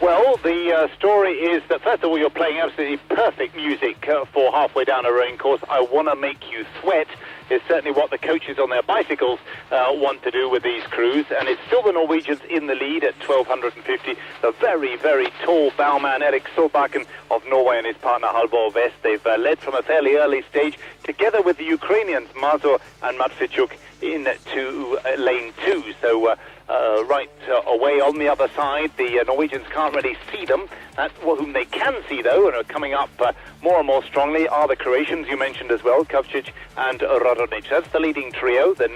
Well, the story is that, first of all, you're playing absolutely perfect music for halfway down a rowing course. I Want to Make You Sweat is certainly what the coaches on their bicycles want to do with these crews. And it's still the Norwegians in the lead at 1,250. The very, very tall bowman, Erik Solbakken of Norway, and his partner, Halvor Vest. They've led from a fairly early stage, together with the Ukrainians, Mazur and Matvichuk, into lane 2. So right away on the other side, the Norwegians can't really see them. Whom they can see, though, and are coming up more and more strongly, are the Croatians you mentioned as well, Kavcic and Radonic. That's the leading trio, the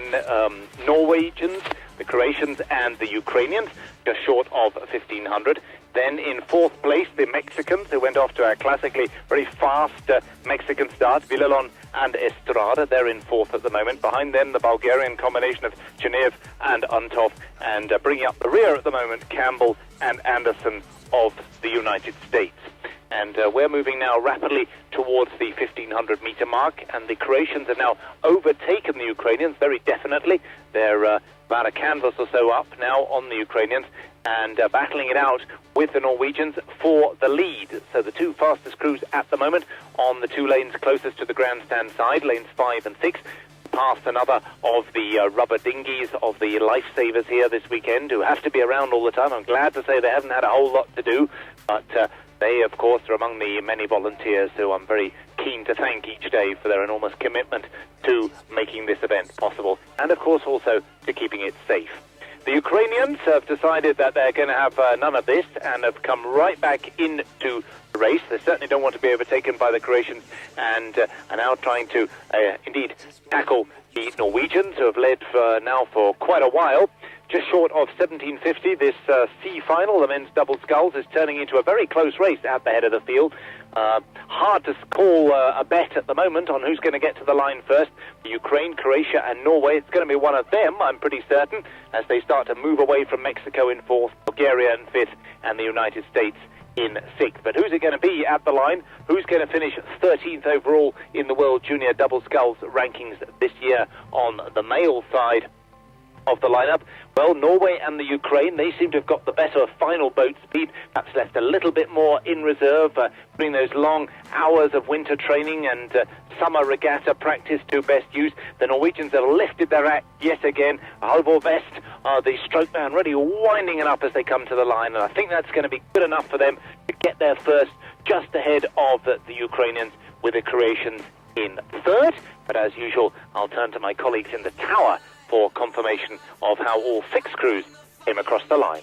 Norwegians, the Croatians and the Ukrainians, just short of 1,500. Then in fourth place, the Mexicans, who went off to a classically very fast Mexican start, Villalon and Estrada. They're in fourth at the moment. Behind them, the Bulgarian combination of Genev and Untov, and bringing up the rear at the moment, Campbell and Anderson of the United States. And we're moving now rapidly towards the 1,500 meter mark, and the Croatians have now overtaken the Ukrainians very definitely. They're about a canvas or so up now on the Ukrainians, and battling it out with the Norwegians for the lead. So the two fastest crews at the moment on the two lanes closest to the grandstand side, lanes 5 and 6, past another of the rubber dinghies of the lifesavers here this weekend, who have to be around all the time. I'm glad to say they haven't had a whole lot to do, but they, of course, are among the many volunteers who I'm very keen to thank each day for their enormous commitment to making this event possible, and, of course, also to keeping it safe. The Ukrainians have decided that they're going to have none of this and have come right back into the race. They certainly don't want to be overtaken by the Croatians, and are now trying to, indeed, tackle the Norwegians, who have led for quite a while. Just short of 1,750, this C final, the men's double sculls, is turning into a very close race at the head of the field. Hard to call a bet at the moment on who's going to get to the line first. Ukraine, Croatia and Norway, it's going to be one of them, I'm pretty certain, as they start to move away from Mexico in fourth, Bulgaria in fifth, and the United States in sixth. But who's it going to be at the line? Who's going to finish 13th overall in the World Junior Double Sculls rankings this year on the male side of the lineup? Well, Norway and the Ukraine, they seem to have got the better final boat speed, perhaps left a little bit more in reserve, putting those long hours of winter training and summer regatta practice to best use. The Norwegians have lifted their act yet again. Halvor Vest, the stroke man, really winding it up as they come to the line, and I think that's going to be good enough for them to get there first, just ahead of the Ukrainians, with the Croatians in third. But as usual, I'll turn to my colleagues in the tower for confirmation of how all 6 crews came across the line.